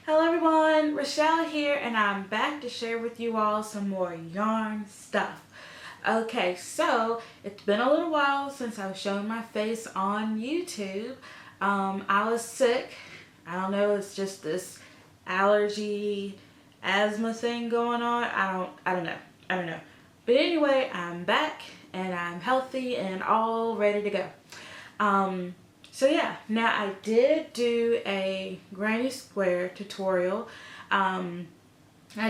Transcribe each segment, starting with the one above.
Hello everyone, Rochelle here, and I'm back to share with you all some more yarn stuff. Okay, so it's been a little while since I've shown my face on YouTube. I was sick. I don't know, it's just this allergy, asthma thing going on. I don't know. But anyway, I'm back and I'm healthy and all ready to go. So yeah, now I did do a granny square tutorial. I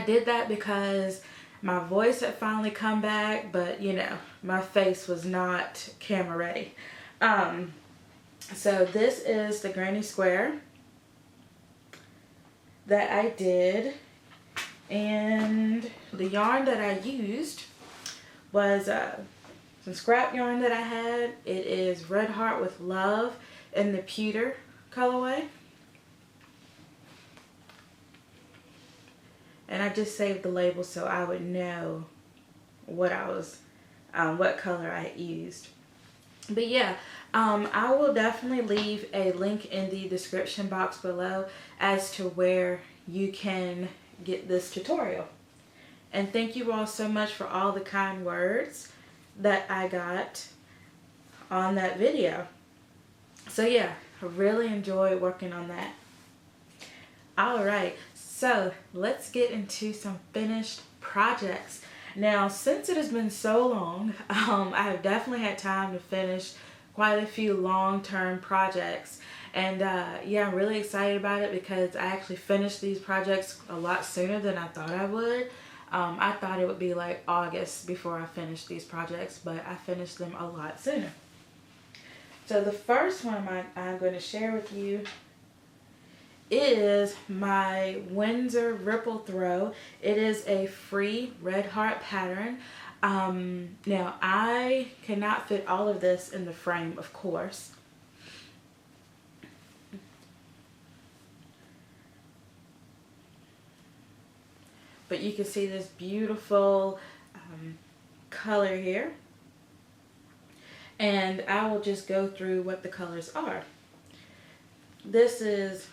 did that because my voice had finally come back, but you know, my face was not camera ready. So this is the granny square that I did, and the yarn that I used was some scrap yarn that I had. It is Red Heart with Love in the pewter colorway, and I just saved the label so I would know what what color I used. But yeah, I will definitely leave a link in the description box below as to where you can get this tutorial. And thank you all so much for all the kind words that I got on that video. So yeah, I really enjoyed working on that. Alright, so let's get into some finished projects. Now, since it has been so long, I have definitely had time to finish quite a few long-term projects. And yeah, I'm really excited about it because I actually finished these projects a lot sooner than I thought I would. I thought it would be like August before I finished these projects, but I finished them a lot sooner. So the first one I'm going to share with you is my Windsor Ripple throw. It is a free red heart pattern. Now I cannot fit all of this in the frame, of course. But you can see this beautiful color here. And I will just go through what the colors are. This is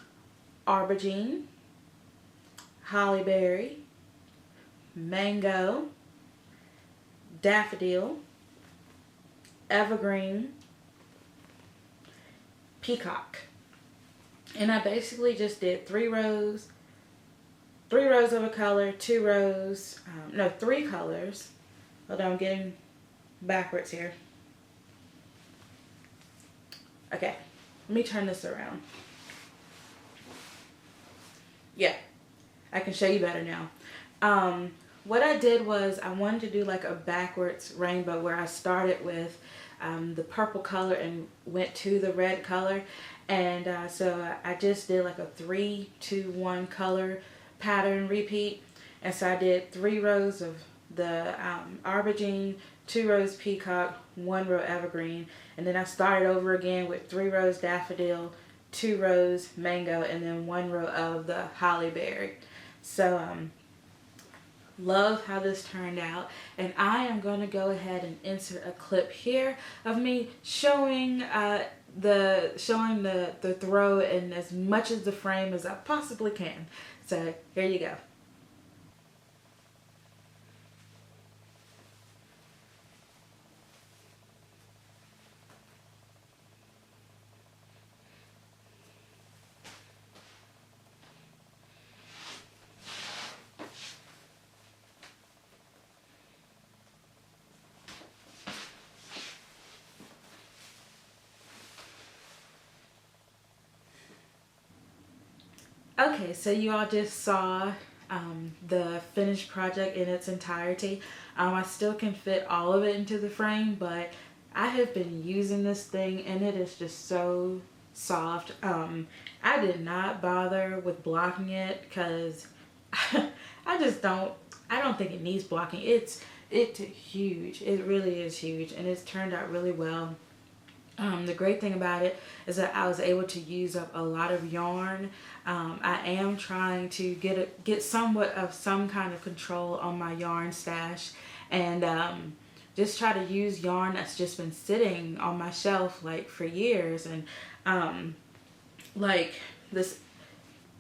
aubergine, hollyberry, mango, daffodil, evergreen, peacock. And I basically just did three rows of a color, three colors. Hold on, I'm getting backwards here. Okay, let me turn this around. Yeah, I can show you better now. What I did was I wanted to do like a backwards rainbow where I started with the purple color and went to the red color. And so I just did like a 3, 2, 1 color pattern repeat. And so I did 3 rows of the aubergine, 2 rows peacock, 1 row evergreen, and then I started over again with 3 rows daffodil, 2 rows mango, and then 1 row of the hollyberry. So love how this turned out, and I am going to go ahead and insert a clip here of me showing the throw in as much of the frame as I possibly can. So here you go. Okay, so you all just saw the finished project in its entirety. I still can fit all of it into the frame, but I have been using this thing and it is just so soft. I did not bother with blocking it because I don't think it needs blocking. It's huge. It really is huge, and it's turned out really well. The great thing about it is that I was able to use up a lot of yarn. I am trying to get somewhat of some kind of control on my yarn stash, and just try to use yarn that's just been sitting on my shelf like for years. And like this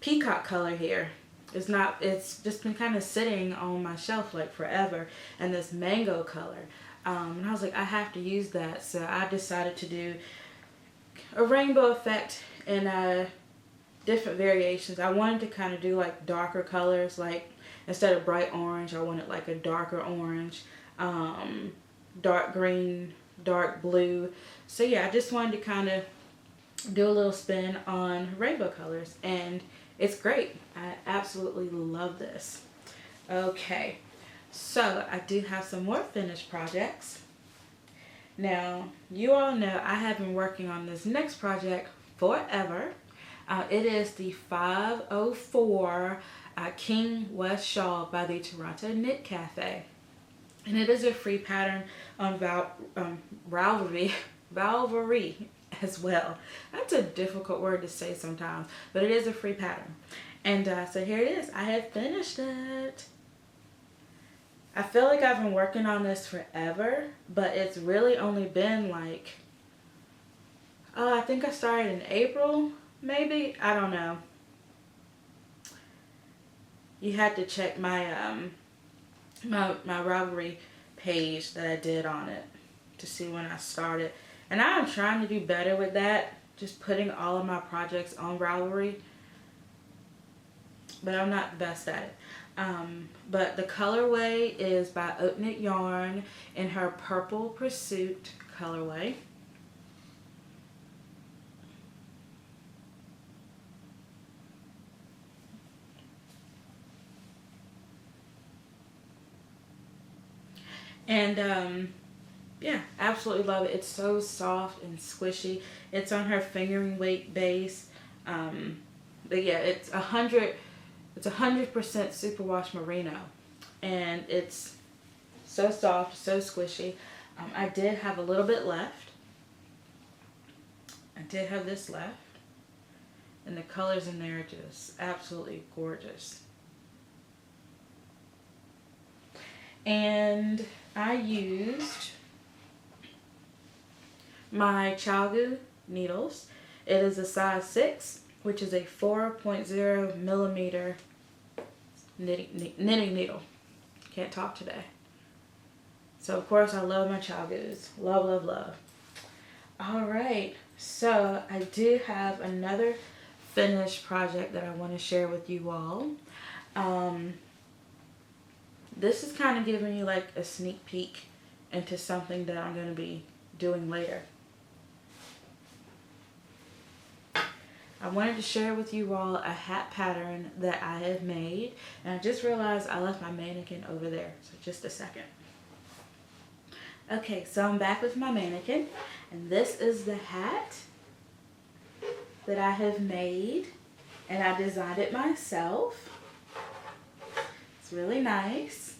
peacock color here. It's just been kind of sitting on my shelf like forever, and this mango color. And I was like, I have to use that, so I decided to do a rainbow effect in different variations. I wanted to kind of do like darker colors, like instead of bright orange, I wanted like a darker orange, dark green, dark blue. So yeah, I just wanted to kind of do a little spin on rainbow colors, and it's great. I absolutely love this. Okay, so I do have some more finished projects. Now, you all know I have been working on this next project forever. It is the 504 King West Shawl by the Toronto Knit Cafe. And it is a free pattern on Ravelry as well. That's a difficult word to say sometimes, but it is a free pattern. And so here it is. I have finished it. I feel like I've been working on this forever, but it's really only been like, I think I started in April, maybe? I don't know. You had to check my my Ravelry page that I did on it to see when I started. And I'm trying to do better with that, just putting all of my projects on Ravelry, but I'm not the best at it. But the colorway is by Oat Knit Yarn in her Purple Pursuit colorway. And yeah, absolutely love it. It's so soft and squishy. It's on her fingering weight base. But yeah, it's 100% superwash merino, and it's so soft, so squishy. I did have a little bit left. I did have this left, and the colors in there are just absolutely gorgeous. And I used my Chalgu needles. It is a size 6, which is a 4.0 millimeter knitting needle. Can't talk today. So of course I love my Chalgus. Love, love, love. Alright, so I do have another finished project that I want to share with you all. This is kind of giving you like a sneak peek into something that I'm going to be doing later. I wanted to share with you all a hat pattern that I have made, and I just realized I left my mannequin over there, so just a second. Okay, so I'm back with my mannequin, and this is the hat that I have made, and I designed it myself. It's really nice.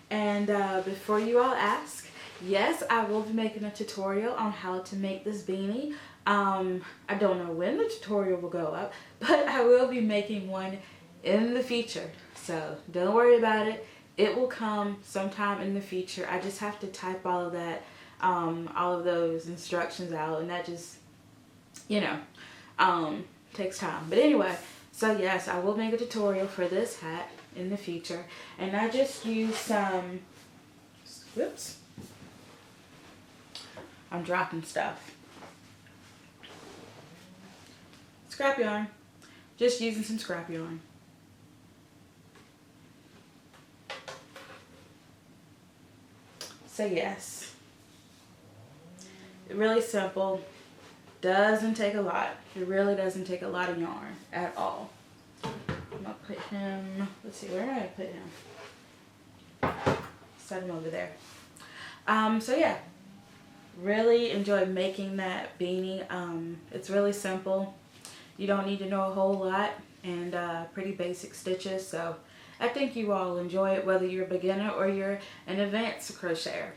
And before you all ask, yes, I will be making a tutorial on how to make this beanie. I don't know when the tutorial will go up, but I will be making one in the future. So don't worry about it. It will come sometime in the future. I just have to type all of that, all of those instructions out, and that just, you know, takes time. But anyway, so yes, I will make a tutorial for this hat in the future. And I just used some, whoops, I'm dropping stuff. Scrap yarn. Just using some scrap yarn. So yes, really simple. Doesn't take a lot. It really doesn't take a lot of yarn at all. I'm gonna put him, let's see, where did I put him? Set him over there. So yeah, really enjoyed making that beanie. It's really simple. You don't need to know a whole lot, and pretty basic stitches. So I think you all enjoy it, whether you're a beginner or you're an advanced crocheter.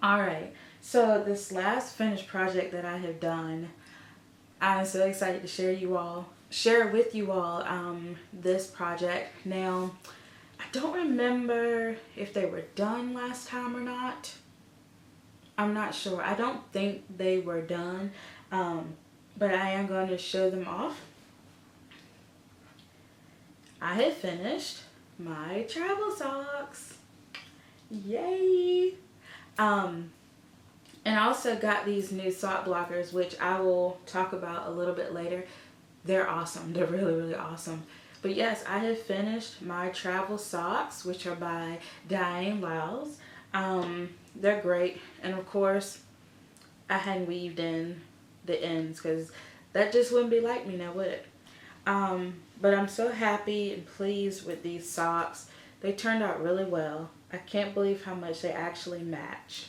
Alright, so this last finished project that I have done, I'm so excited to share with you all this project. Now, I don't remember if they were done last time or not. I'm not sure. I don't think they were done, but I am going to show them off. I had finished my travel socks. Yay! And I also got these new sock blockers, which I will talk about a little bit later. They're awesome. They're really, really awesome. But yes, I have finished my travel socks, which are by Diane Lyles. They're great. And of course, I hadn't weaved in the ends because that just wouldn't be like me now, would it? But I'm so happy and pleased with these socks. They turned out really well. I can't believe how much they actually match.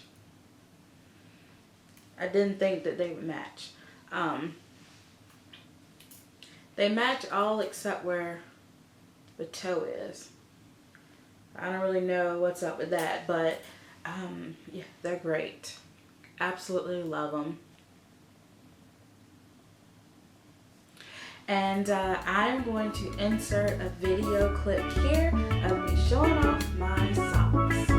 I didn't think that they would match. They match all except where the toe is. I don't really know what's up with that, but yeah, they're great. Absolutely love them. And I'm going to insert a video clip here of me showing off my socks.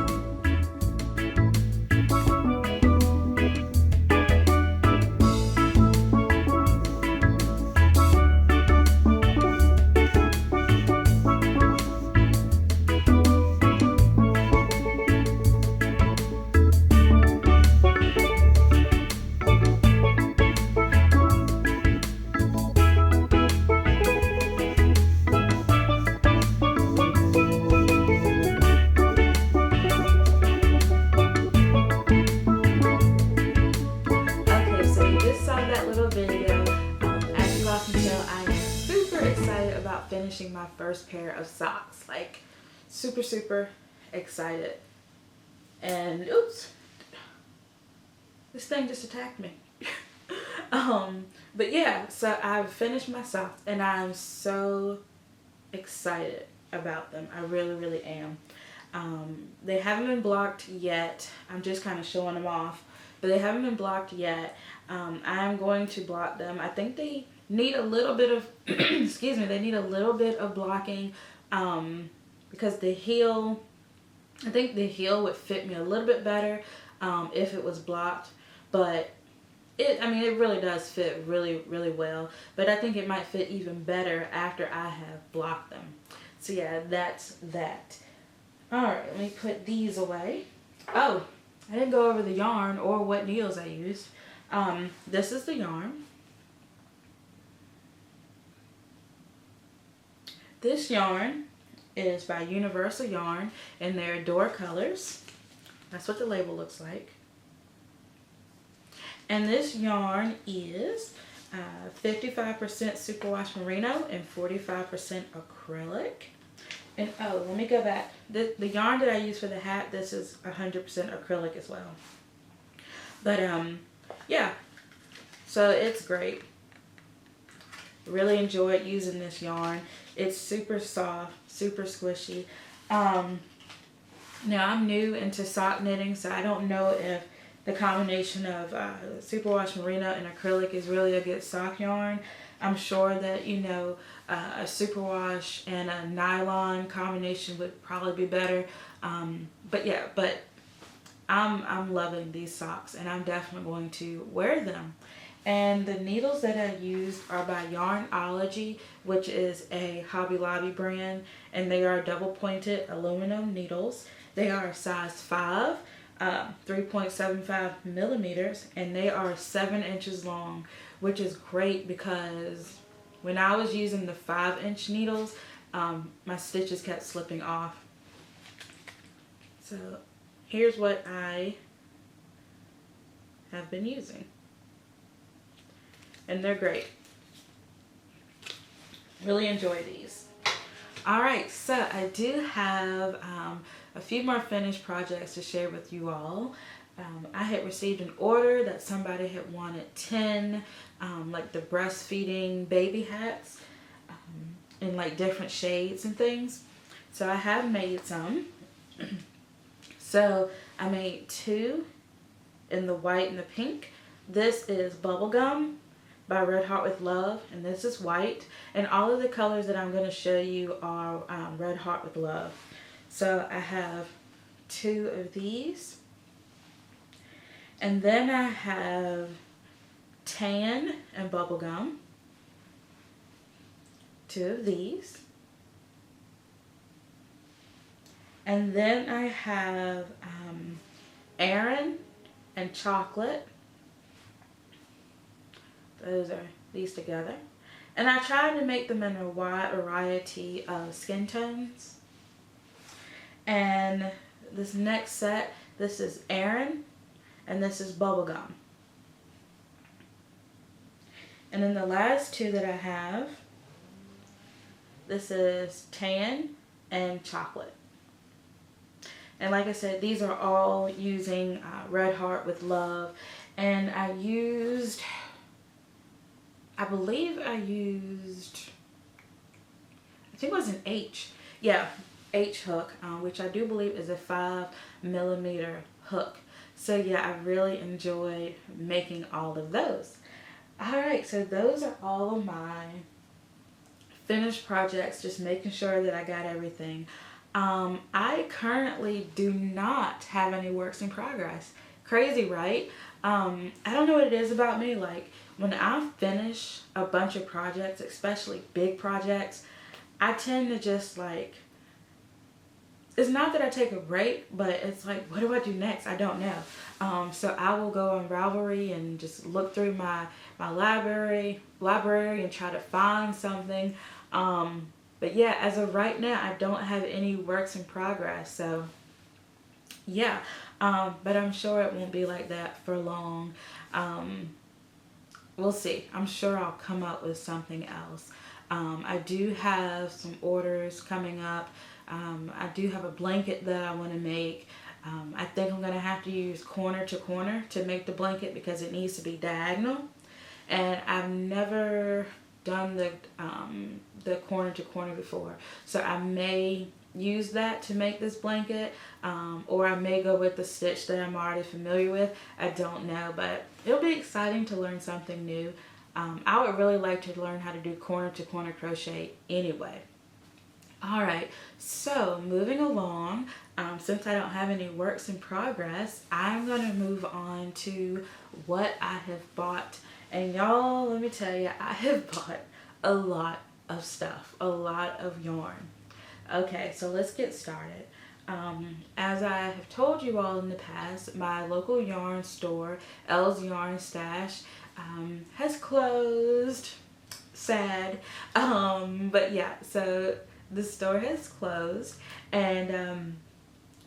Finishing my first pair of socks, like super excited. And oops, this thing just attacked me. But yeah, so I've finished my socks and I'm so excited about them. I really am. They haven't been blocked yet. I'm just kind of showing them off, but they haven't been blocked yet. I'm going to block them. I think they need a little bit of excuse me, they need a little bit of blocking because the heel, I think the heel would fit me a little bit better if it was blocked, but I mean it really does fit really well, but I think it might fit even better after I have blocked them. So yeah, that's that. Alright, let me put these away. Oh, I didn't go over the yarn or what needles I used. This is the yarn. This yarn is by Universal Yarn in their Adorn Colors. That's what the label looks like. And this yarn is 55% superwash merino and 45% acrylic. And oh, let me go back. The yarn that I use for the hat, this is 100% acrylic as well. But yeah, so it's great. Really enjoyed using this yarn. It's super soft, super squishy. Now I'm new into sock knitting, so I don't know if the combination of superwash merino and acrylic is really a good sock yarn. I'm sure that, you know, a superwash and a nylon combination would probably be better. But yeah, but I'm loving these socks and I'm definitely going to wear them. And the needles that I used are by Yarnology, which is a Hobby Lobby brand, and they are double pointed aluminum needles. They are size 5, 3.75 millimeters, and they are 7 inches long, which is great because when I was using the 5-inch needles, my stitches kept slipping off. So here's what I have been using. And they're great. Really enjoy these. Alright, so I do have a few more finished projects to share with you all. I had received an order that somebody had wanted 10 like the breastfeeding baby hats in like different shades and things. So I have made some. So I made 2 in the white and the pink. This is Bubblegum by Red Heart with Love, and this is white, and all of the colors that I'm going to show you are Red Heart with Love. So I have 2 of these, and then I have Tan and Bubblegum, 2 of these, And then I have Aran and Chocolate. Those are these together. And I tried to make them in a wide variety of skin tones. And this next set, this is Aran, and this is Bubblegum. And then the last two that I have, this is Tan and Chocolate. And like I said, these are all using Red Heart with Love. And I believe I used, I think it was an H. Yeah, H hook, which I do believe is a 5mm hook. So yeah, I really enjoyed making all of those. Alright, so those are all of my finished projects, just making sure that I got everything. I currently do not have any works in progress. Crazy, right? I don't know what it is about me. Like, when I finish a bunch of projects, especially big projects, I tend to just like, it's not that I take a break, but it's like, what do I do next? I don't know. So I will go on Ravelry and just look through my library and try to find something. But yeah, as of right now, I don't have any works in progress. So yeah, but I'm sure it won't be like that for long. We'll see. I'm sure I'll come up with something else. I do have some orders coming up. I do have a blanket that I want to make. I think I'm going to have to use corner to corner to make the blanket because it needs to be diagonal. And I've never done the corner to corner before. So I may use that to make this blanket, or I may go with the stitch that I'm already familiar with. I don't know, but it'll be exciting to learn something new. I would really like to learn how to do corner to corner crochet anyway. Alright, so moving along, since I don't have any works in progress, I'm going to move on to what I have bought. And y'all, let me tell you, I have bought a lot of stuff, a lot of yarn. Okay, so let's get started. As I have told you all in the past, my local yarn store, Elle's Yarn Stash, has closed. Sad. But yeah, so the store has closed, and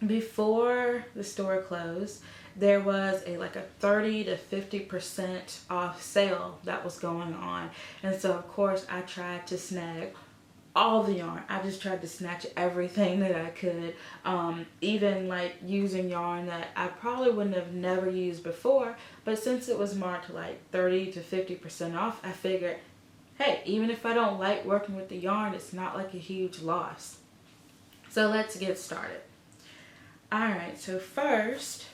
before the store closed, there was a 30 to 50% off sale that was going on. And so of course I tried to snag all the yarn. I just tried to snatch everything that I could, even like using yarn that I probably wouldn't have never used before, but since it was marked like 30 to 50% off, I figured, hey, even if I don't like working with the yarn, it's not like a huge loss. So let's get started. Alright, so first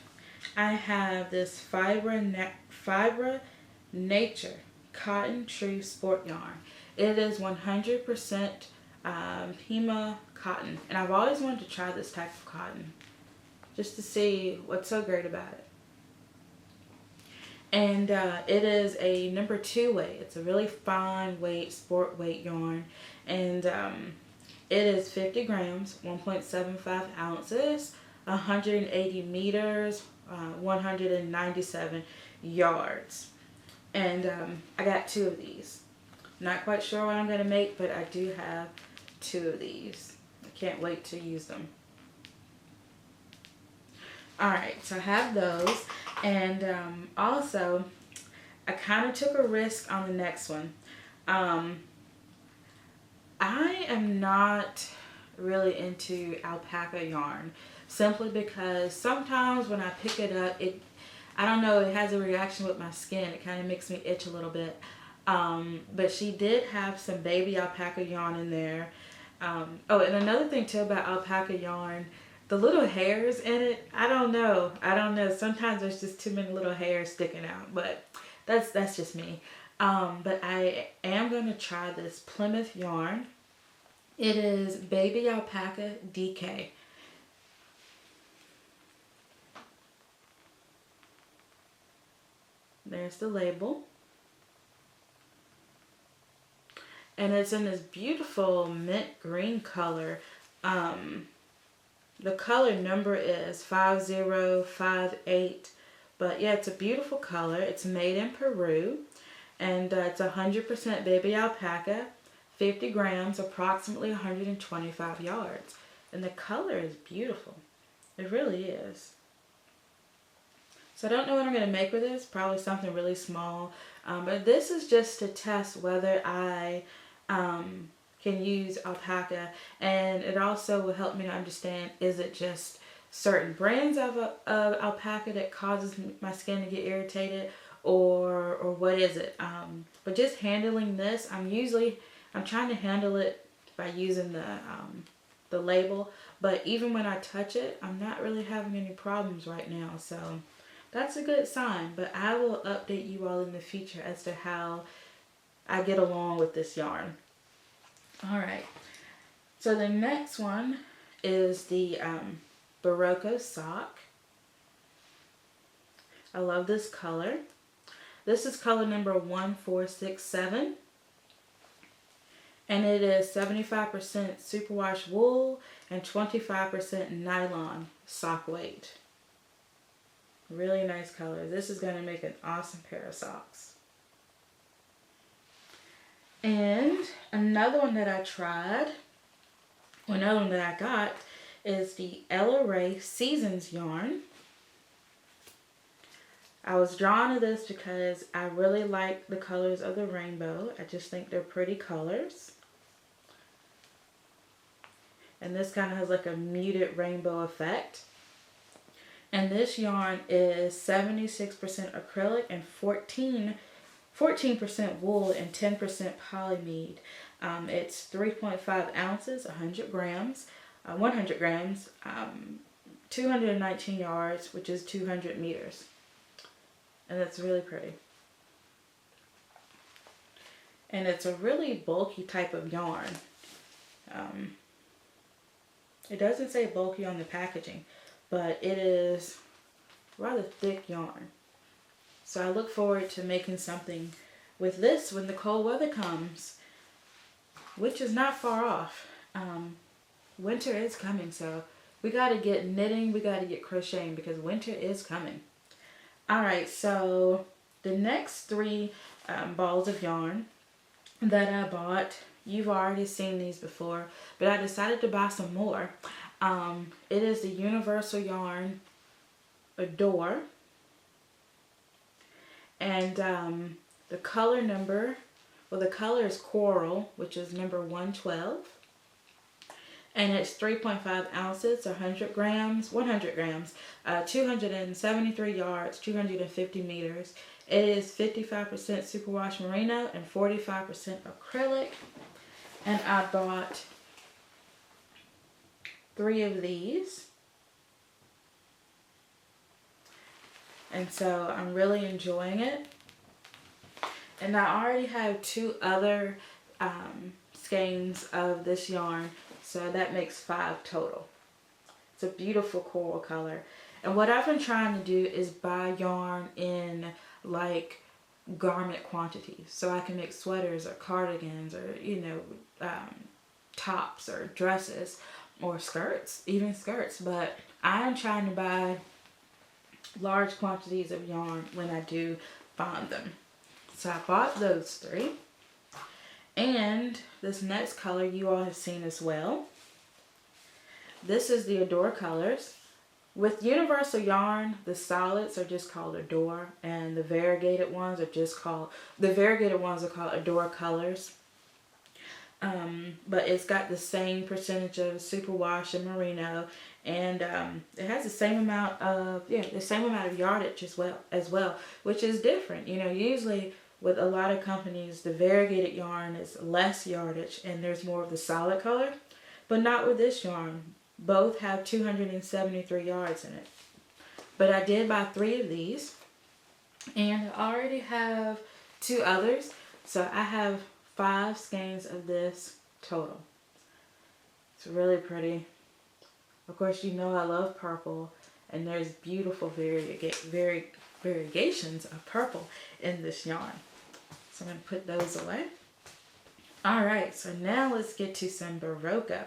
I have this Fiber Nature Cotton True Sport Yarn. It is 100% Pima cotton, and I've always wanted to try this type of cotton just to see what's so great about it. And it is a number 2 weight. It's a really fine weight, sport weight yarn. And it is 50 grams, 1.75 ounces, 180 meters, 197 yards. And I got 2 of these. Not quite sure what I'm going to make, but I do have 2 of these. I can't wait to use them. Alright, so I have those. And also, I kind of took a risk on the next one. I am not really into alpaca yarn, simply because sometimes when I pick it up, I don't know, it has a reaction with my skin. It kind of makes me itch a little bit. But she did have some baby alpaca yarn in there. Oh, and another thing too about alpaca yarn, the little hairs in it, I don't know. Sometimes there's just too many little hairs sticking out, but that's just me. But I am going to try this Plymouth yarn. It is Baby Alpaca DK. There's the label. And it's in this beautiful mint green color. the color number is 5058. But yeah, it's a beautiful color. It's made in Peru, and it's 100% baby alpaca, 50 grams, approximately 125 yards. And the color is beautiful. It really is. So I don't know what I'm going to make with this. Probably something really small. But this is just to test whether I can use alpaca. And it also will help me to understand, is it just certain brands of alpaca that causes my skin to get irritated, or what is it? But just handling this, I'm trying to handle it by using the label, but even when I touch it, I'm not really having any problems right now, so that's a good sign. But I will update you all in the future as to how I get along with this yarn. Alright, so the next one is the Berroco Sock. I love this color. This is color number 1467. And it is 75% superwash wool and 25% nylon sock weight. Really nice color. This is going to make an awesome pair of socks. And another one that I tried, or another one that I got, is the Rae Seasons yarn. I was drawn to this because I really like the colors of the rainbow. I just think they're pretty colors. And this kind of has like a muted rainbow effect. And this yarn is 76% acrylic and 14% wool and 10% polyamide. It's 3.5 ounces, 100 grams, 219 yards, which is 200 meters. And it's really pretty. And it's a really bulky type of yarn. It doesn't say bulky on the packaging, but it is rather thick yarn. So I look forward to making something with this when the cold weather comes, which is not far off. Winter is coming, so we got to get knitting, we got to get crocheting, because winter is coming. Alright, so the next three balls of yarn that I bought, you've already seen these before, but I decided to buy some more. It is the Universal Yarn Adorn. And the color number, well, the color is Coral, which is number 112. And it's 3.5 ounces, 100 grams, 273 yards, 250 meters. It is 55% superwash merino and 45% acrylic. And I bought 3 of these. And so I'm really enjoying it. And I already have 2 other skeins of this yarn, so that makes 5 total. It's a beautiful coral color. And what I've been trying to do is buy yarn in like garment quantities, so I can make sweaters or cardigans or, you know, tops or dresses or skirts, even skirts. But I'm trying to buy large quantities of yarn when I do find them. So I bought those 3. And this next color you all have seen as well. This is the Adorn Colors. With Universal Yarn, the solids are just called Adorn, and the variegated ones are called Adorn Colors. But it's got the same percentage of superwash and merino, and it has the same amount of yardage as well, which is different. You know, usually with a lot of companies, the variegated yarn is less yardage and there's more of the solid color, but not with this yarn. Both have 273 yards in it. But I did buy 3 of these, and I already have 2 others, so I have 5 skeins of this total. It's really pretty. Of course, you know I love purple, and there's beautiful variations of purple in this yarn. So I'm going to put those away. Alright, so now let's get to some Berroco.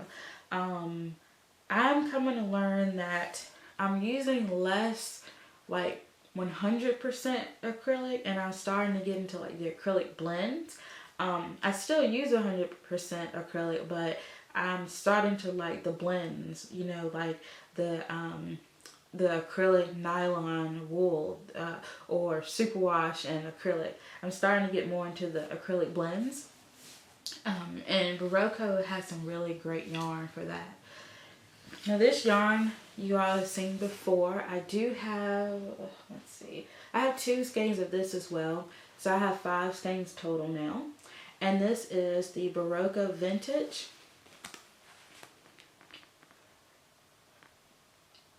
I'm coming to learn that I'm using less like 100% acrylic, and I'm starting to get into like the acrylic blends. I still use 100% acrylic, but I'm starting to like the blends, you know, like the acrylic nylon wool or superwash and acrylic. I'm starting to get more into the acrylic blends. And Berroco has some really great yarn for that. Now this yarn you all have seen before. I do have, let's see, I have 2 skeins of this as well. So I have 5 skeins total now. And this is the Berroco Vintage.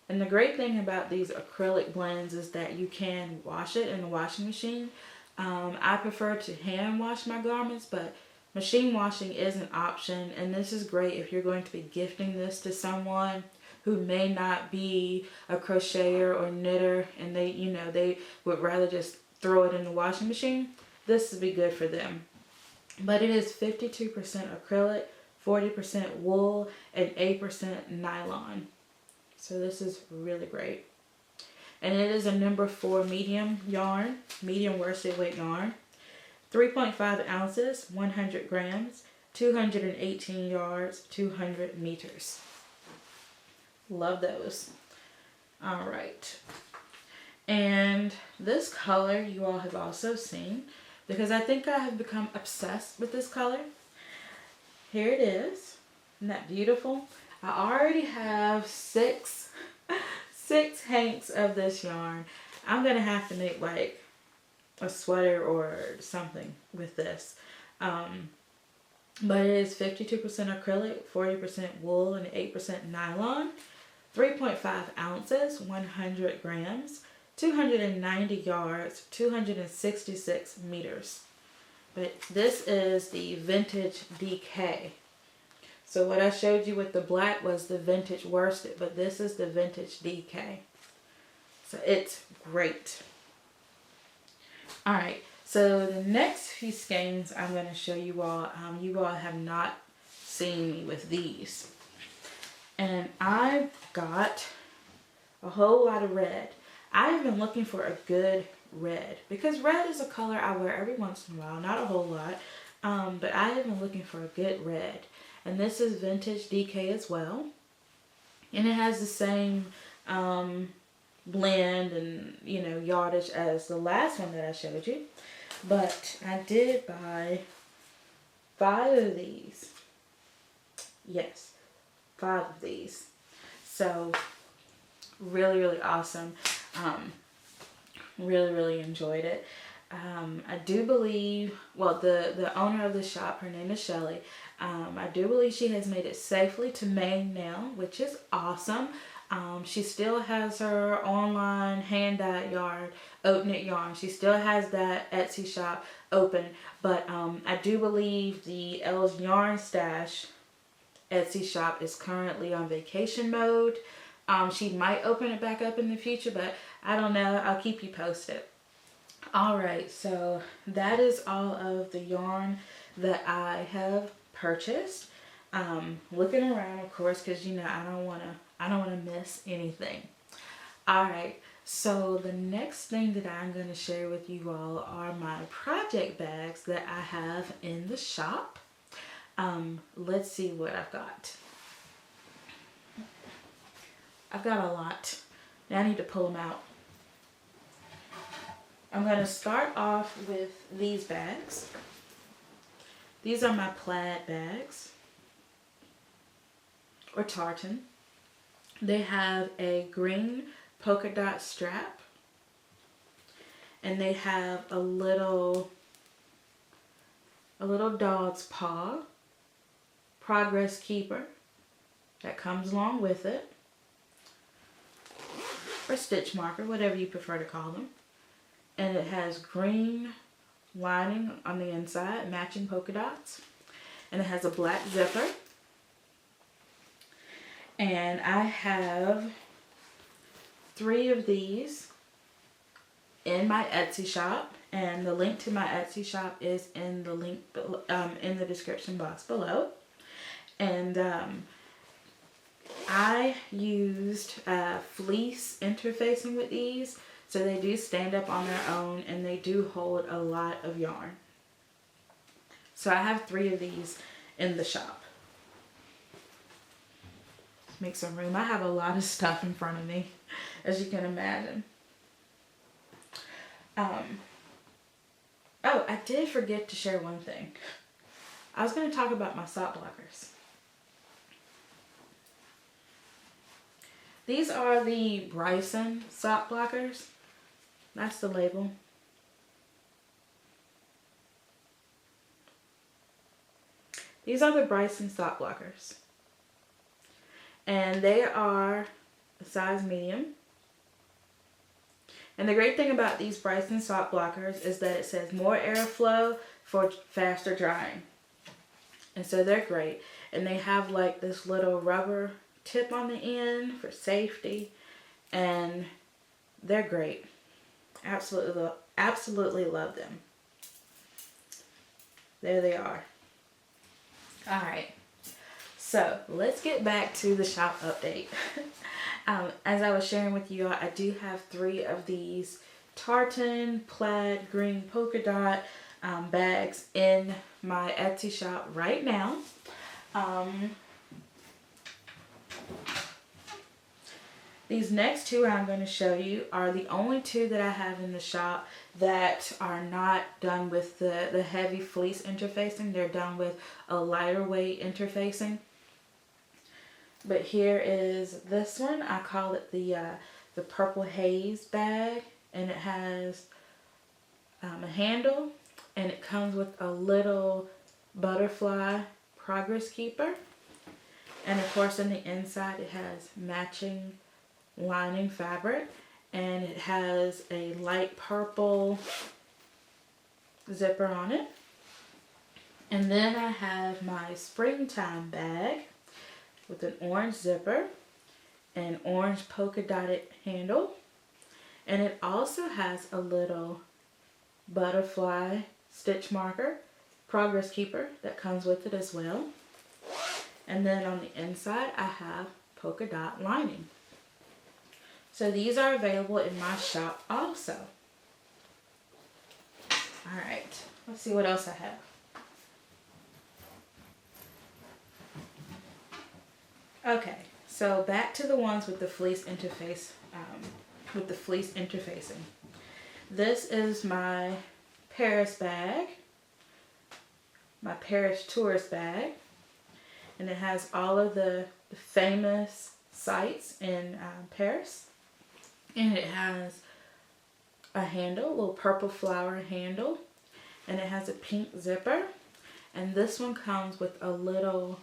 And the great thing about these acrylic blends is that you can wash it in the washing machine. I prefer to hand wash my garments, but machine washing is an option, and this is great if you're going to be gifting this to someone who may not be a crocheter or knitter, and they would rather just throw it in the washing machine. This would be good for them. But it is 52% acrylic, 40% wool, and 8% nylon. So this is really great. And it is a number 4 medium yarn, medium worsted weight yarn. 3.5 ounces, 100 grams, 218 yards, 200 meters. Love those. All right. And this color you all have also seen, because I think I have become obsessed with this color. Here it is. Isn't that beautiful? I already have six hanks of this yarn. I'm going to have to make like a sweater or something with this. But it is 52% acrylic, 40% wool, and 8% nylon. 3.5 ounces, 100 grams, 290 yards, 266 meters. But this is the Vintage DK. So what I showed you with the black was the Vintage worsted, but this is the Vintage DK. So it's great. Alright, so the next few skeins I'm going to show you all have not seen me with these. And I got a whole lot of red. I've been looking for a good red, because red is a color I wear every once in a while, not a whole lot, but I have been looking for a good red. And this is Vintage DK as well. And it has the same blend and, you know, yardage as the last one that I showed you. But I did buy 5 of these. Yes, 5 of these. So, really, really awesome. Really enjoyed it. I do believe, well, the owner of the shop, her name is Shelly. I do believe she has made it safely to Maine now, which is awesome. She still has her online hand-dyed yarn, oat knit yarn. She still has that Etsy shop open, but I do believe the Elle's Yarn Stash Etsy shop is currently on vacation mode. She might open it back up in the future, but I don't know. I'll keep you posted. Alright, so that is all of the yarn that I have purchased. Looking around, of course, because you know I don't want to miss anything. Alright, so the next thing that I'm going to share with you all are my project bags that I have in the shop. Let's see what I've got. I've got a lot. Now I need to pull them out. I'm going to start off with these bags. These are my plaid bags, or tartan. They have a green polka dot strap, and they have a little dog's paw progress keeper that comes along with it, or stitch marker, whatever you prefer to call them. And it has green lining on the inside, matching polka dots. And it has a black zipper. And I have 3 of these in my Etsy shop. And the link to my Etsy shop is in the link in the description box below. And I used fleece interfacing with these, so they do stand up on their own and they do hold a lot of yarn. So I have 3 of these in the shop. Make some room. I have a lot of stuff in front of me, as you can imagine. Oh, I did forget to share one thing. I was going to talk about my sock blockers. These are the Bryson sock blockers. That's the label. These are the Bryson sock blockers. And they are a size medium. And the great thing about these Bryson sock blockers is that it says more airflow for faster drying. And so they're great. And they have like this little rubber tip on the end for safety. And they're great. Absolutely love them. There they are. Alright. So let's get back to the shop update. As I was sharing with you all, I do have 3 of these tartan plaid green polka dot bags in my Etsy shop right now. These next 2 I'm going to show you are the only 2 that I have in the shop that are not done with the heavy fleece interfacing. They're done with a lighter weight interfacing. But here is this one. I call it the Purple Haze bag, and it has a handle, and it comes with a little butterfly progress keeper. And of course on the inside it has matching lining fabric, and it has a light purple zipper on it. And then I have my springtime bag with an orange zipper and orange polka dotted handle, and it also has a little butterfly stitch marker progress keeper that comes with it as well. And then on the inside I have polka dot lining. So these are available in my shop also. Alright, let's see what else I have. Okay, so back to the ones with the fleece interfacing. This is my Paris bag, my Paris tourist bag, and it has all of the famous sites in Paris. And it has a handle, a little purple flower handle, and it has a pink zipper. And this one comes with a little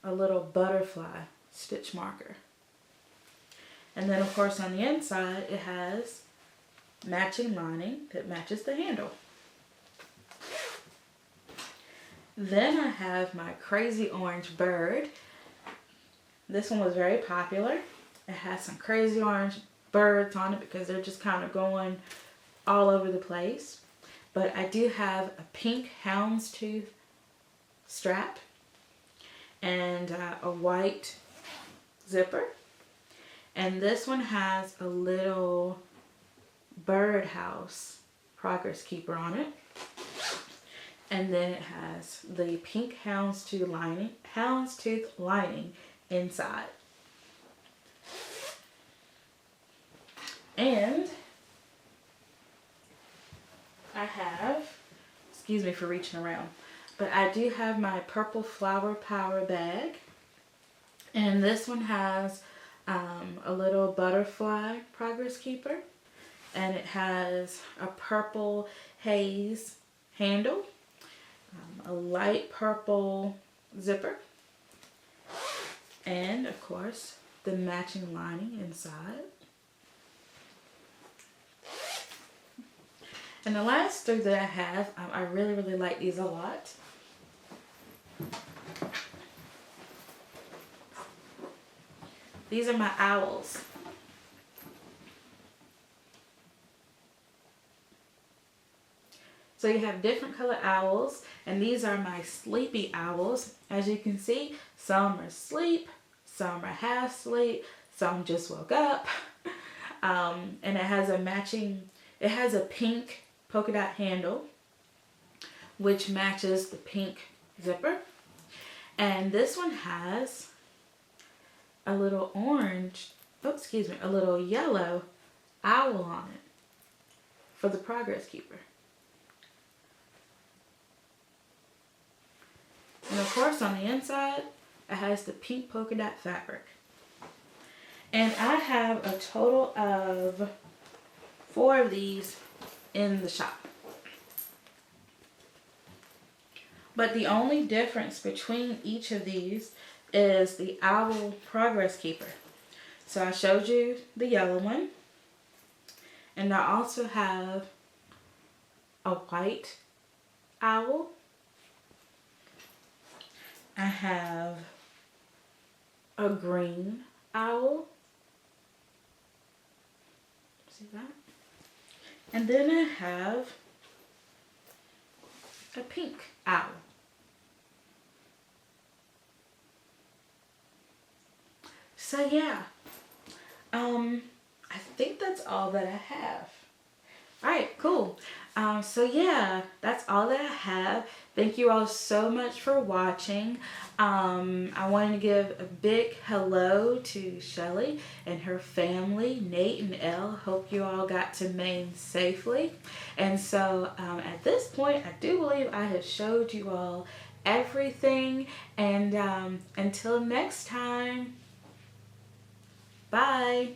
butterfly stitch marker. And then of course on the inside it has matching lining that matches the handle. Then I have my crazy orange bird. This one was very popular. It has some crazy orange birds on it because they're just kind of going all over the place. But I do have a pink houndstooth strap and a white zipper. And this one has a little birdhouse progress keeper on it. And then it has the pink houndstooth lining inside. And I have, excuse me for reaching around, but I do have my purple flower power bag. And this one has a little butterfly progress keeper. And it has a purple haze handle, a light purple zipper, and of course the matching lining inside. And the last 3 that I have, I really like these a lot. These are my owls. So you have different color owls, and these are my sleepy owls. As you can see, some are asleep, some are half asleep, some just woke up. And it has a pink polka dot handle, which matches the pink zipper. And this one has a little a little yellow owl on it for the progress keeper. And of course on the inside, it has the pink polka dot fabric. And I have a total of 4 of these in the shop. But the only difference between each of these is the owl progress keeper. So I showed you the yellow one. And I also have a white owl. I have a green owl. See that? And then I have a pink owl. So yeah, I think that's all that I have. Alright, cool. So yeah, that's all that I have. Thank you all so much for watching. I wanted to give a big hello to Shelly and her family, Nate and Elle. Hope you all got to Maine safely. And so at this point, I do believe I have showed you all everything. And until next time, bye.